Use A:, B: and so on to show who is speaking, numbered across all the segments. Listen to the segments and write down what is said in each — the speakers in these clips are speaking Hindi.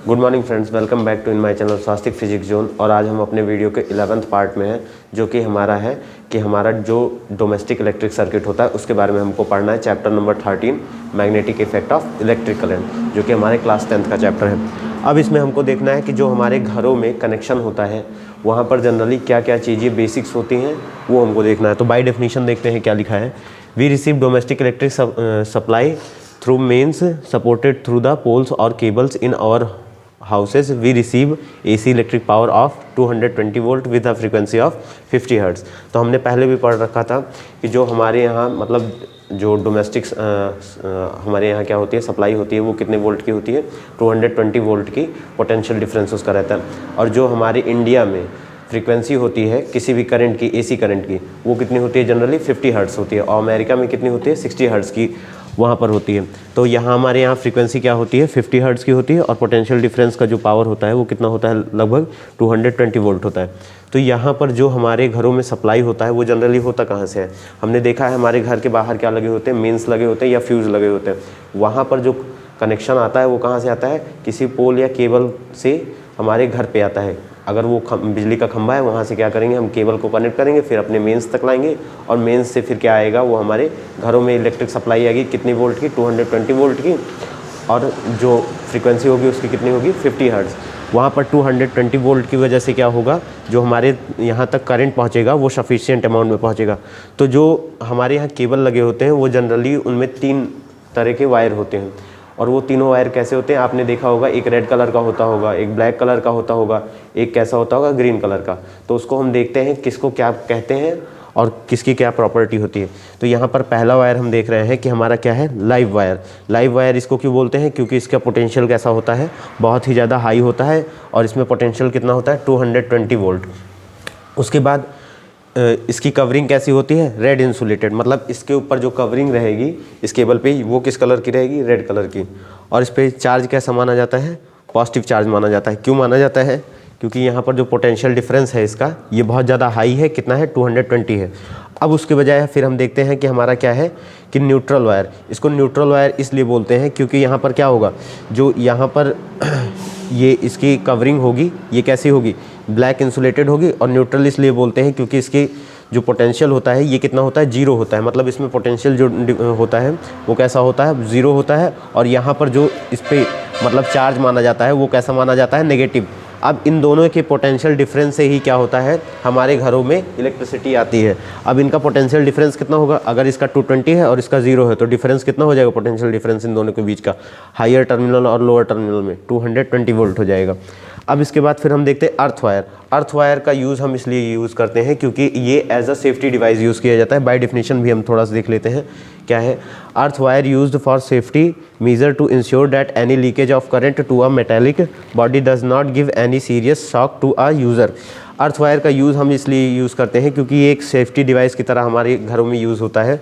A: Good morning friends, welcome back to in my channel Swastik physics zone. और आज हम अपने वीडियो के 11th पार्ट में हैं, जो कि हमारा है कि हमारा जो डोमेस्टिक इलेक्ट्रिक सर्किट होता है उसके बारे में हमको पढ़ना है। Chapter number 13 magnetic effect of electric current, जो कि हमारे क्लास 10th का चैप्टर है। अब इसमें हमको देखना है कि जो हमारे घरों में कनेक्शन होता है वहाँ पर जनरली क्या क्या चीज़ें बेसिक्स होती हैं वो हमको देखना है। तो बाय डेफिनेशन देखते हैं क्या लिखा है। We receive domestic electric supply through mains supported through the poles or cables in our houses. We receive AC electric power of 220 volt with a frequency of 50 Hz। तो हमने पहले भी पढ़ रखा था कि जो हमारे यहाँ मतलब जो डोमेस्टिक हमारे यहाँ क्या होती है, सप्लाई होती है, वो कितने वोल्ट की होती है, 220 वोल्ट की पोटेंशियल डिफरेंस उसका रहता है। और जो हमारे इंडिया में फ्रीक्वेंसी होती है किसी भी करंट की, एसी करंट की, वो कितनी होती है, जनरली 50 हर्ट्ज़ होती है। और अमेरिका में कितनी होती है, 60 हर्ट्ज़ की वहाँ पर होती है। तो यहाँ हमारे यहाँ फ्रीक्वेंसी क्या होती है, 50 हर्ट्ज़ की होती है। और पोटेंशियल डिफरेंस का जो पावर होता है वो कितना होता है, लगभग 220 वोल्ट होता है। तो यहाँ पर जो हमारे घरों में सप्लाई होता है वो जनरली होता कहाँ से है, हमने देखा है हमारे घर के बाहर क्या लगे होते हैं, मेंस लगे होते हैं या फ्यूज़ लगे होते हैं। वहाँ पर जो कनेक्शन आता है वो कहाँ से आता है, किसी पोल या केबल से हमारे घर पे आता है। अगर वो बिजली का खंभा है, वहाँ से क्या करेंगे, हम केबल को कनेक्ट करेंगे, फिर अपने मेंस तक लाएंगे, और मेंस से फिर क्या आएगा, वो हमारे घरों में इलेक्ट्रिक सप्लाई आएगी कितनी वोल्ट की, 220 वोल्ट की। और जो फ्रीक्वेंसी होगी उसकी कितनी होगी, 50 हर्ट्ज़। वहाँ पर 220 वोल्ट की वजह से क्या होगा, जो हमारे यहाँ तक करंट पहुँचेगा वो सफिशिएंट अमाउंट में पहुँचेगा। तो जो हमारे यहाँ केबल लगे होते हैं वो जनरली उनमें 3 तरह के वायर होते हैं। और वो तीनों वायर कैसे होते हैं, आपने देखा होगा, एक रेड कलर का होता होगा, एक ब्लैक कलर का होता होगा, एक कैसा होता होगा, ग्रीन कलर का। तो उसको हम देखते हैं किसको क्या कहते हैं और किसकी क्या प्रॉपर्टी होती है। तो यहाँ पर पहला वायर हम देख रहे हैं कि हमारा क्या है, लाइव वायर। लाइव वायर इसको क्यों बोलते हैं, क्योंकि इसका पोटेंशियल कैसा होता है, बहुत ही ज़्यादा हाई होता है। और इसमें पोटेंशियल कितना होता है, 220 वोल्ट। उसके बाद इसकी कवरिंग कैसी होती है, रेड इंसुलेटेड, मतलब इसके ऊपर जो कवरिंग रहेगी इस केबल पे वो किस कलर की रहेगी, रेड कलर की। और इस पर चार्ज कैसा माना जाता है, पॉजिटिव चार्ज माना जाता है। क्यों माना जाता है, क्योंकि यहाँ पर जो पोटेंशियल डिफरेंस है इसका ये बहुत ज़्यादा हाई है, कितना है, 220 है। अब उसके बजाय फिर हम देखते हैं कि हमारा क्या है कि न्यूट्रल वायर। इसको न्यूट्रल वायर इसलिए बोलते हैं क्योंकि यहाँ पर क्या होगा, जो यहाँ पर ये इसकी कवरिंग होगी ये कैसी होगी, ब्लैक इंसुलेटेड होगी। और न्यूट्रल इसलिए बोलते हैं क्योंकि इसकी जो पोटेंशियल होता है ये कितना होता है, 0 होता है। मतलब इसमें पोटेंशियल जो होता है वो कैसा होता है, 0 होता है। और यहाँ पर जो इस पर मतलब चार्ज माना जाता है वो कैसा माना जाता है, नेगेटिव। अब इन दोनों के पोटेंशियल डिफरेंस से ही क्या होता है, हमारे घरों में इलेक्ट्रिसिटी आती है। अब इनका पोटेंशियल डिफरेंस कितना होगा, अगर इसका 220 है और इसका 0 है तो डिफरेंस कितना हो जाएगा, पोटेंशियल डिफरेंस इन दोनों के बीच का, हायर टर्मिनल और लोअर टर्मिनल में 220 वोल्ट हो जाएगा। अब इसके बाद फिर हम देखते हैं अर्थ वायर। अर्थ वायर का यूज़ हम इसलिए यूज़ करते हैं क्योंकि ये as a safety device use किया जाता है। बाय डेफिनेशन भी हम थोड़ा सा देख लेते हैं क्या है। Earth wire used for safety measure to ensure that any leakage of current to a metallic body does not give any serious shock to a user। Earth wire का यूज़ हम इसलिए यूज़ करते हैं क्योंकि ये एक सेफ्टी डिवाइस की तरह हमारे घरों में यूज़ होता है।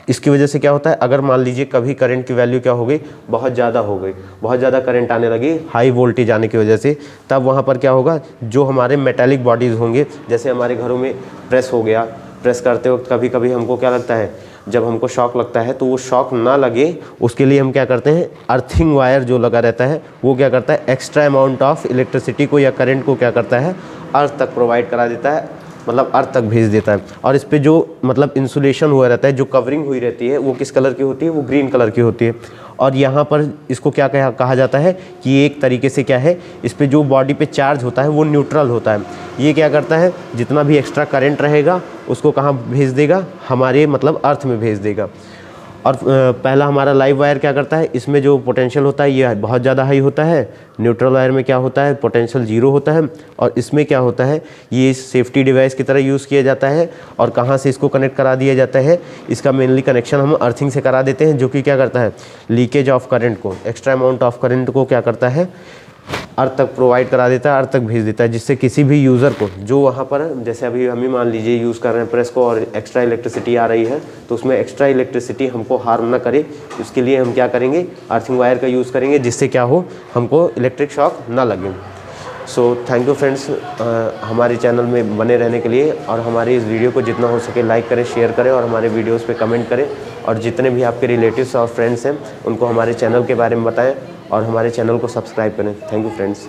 A: इसकी वजह से क्या होता है, अगर मान लीजिए कभी करंट की वैल्यू क्या हो गई, बहुत ज़्यादा हो गई, बहुत ज़्यादा करंट आने लगी हाई वोल्टेज आने की वजह से, तब वहाँ पर क्या होगा, जो हमारे मेटालिक बॉडीज़ होंगे, जैसे हमारे घरों में प्रेस हो गया, प्रेस करते वक्त कभी कभी हमको क्या लगता है, जब हमको शॉक लगता है तो वो शॉक ना लगे उसके लिए हम क्या करते हैं, अर्थिंग वायर जो लगा रहता है वो क्या करता है, एक्स्ट्रा अमाउंट ऑफ इलेक्ट्रिसिटी को या करंट को क्या करता है, अर्थ तक प्रोवाइड करा देता है, मतलब अर्थ तक भेज देता है। और इस पे जो मतलब इंसुलेशन हुआ रहता है, जो कवरिंग हुई रहती है वो किस कलर की होती है, वो ग्रीन कलर की होती है। और यहाँ पर इसको क्या कहा जाता है कि एक तरीके से क्या है, इस पे जो बॉडी पे चार्ज होता है वो न्यूट्रल होता है। ये क्या करता है, जितना भी एक्स्ट्रा करंट रहेगा उसको कहाँ भेज देगा, हमारे मतलब अर्थ में भेज देगा। और पहला हमारा लाइव वायर क्या करता है, इसमें जो पोटेंशियल होता है ये बहुत ज़्यादा हाई होता है। न्यूट्रल वायर में क्या होता है, पोटेंशियल 0 होता है। और इसमें क्या होता है, ये सेफ्टी डिवाइस की तरह यूज़ किया जाता है। और कहाँ से इसको कनेक्ट करा दिया जाता है, इसका मेनली कनेक्शन हम अर्थिंग से करा देते हैं, जो कि क्या करता है, लीकेज ऑफ करंट को, एक्स्ट्रा अमाउंट ऑफ करंट को क्या करता है, अर्थ तक प्रोवाइड करा देता है, अर्थ तक भेज देता है, जिससे किसी भी यूज़र को जो वहाँ पर, जैसे अभी हम ही मान लीजिए यूज़ कर रहे हैं प्रेस को और एक्स्ट्रा इलेक्ट्रिसिटी आ रही है, तो उसमें एक्स्ट्रा इलेक्ट्रिसिटी हमको हार्म ना करे, उसके लिए हम क्या करेंगे, अर्थिंग वायर का यूज़ करेंगे, जिससे क्या हो, हमको इलेक्ट्रिक शॉक ना लगे। सो थैंक यू फ्रेंड्स, हमारे चैनल में बने रहने के लिए। और हमारे इस वीडियो को जितना हो सके लाइक करें, शेयर करें, और हमारे वीडियोस पे कमेंट करें। और जितने भी आपके रिलेटिव्स और फ्रेंड्स हैं उनको हमारे चैनल के बारे में बताएं। और हमारे चैनल को सब्सक्राइब करें। Thank you friends.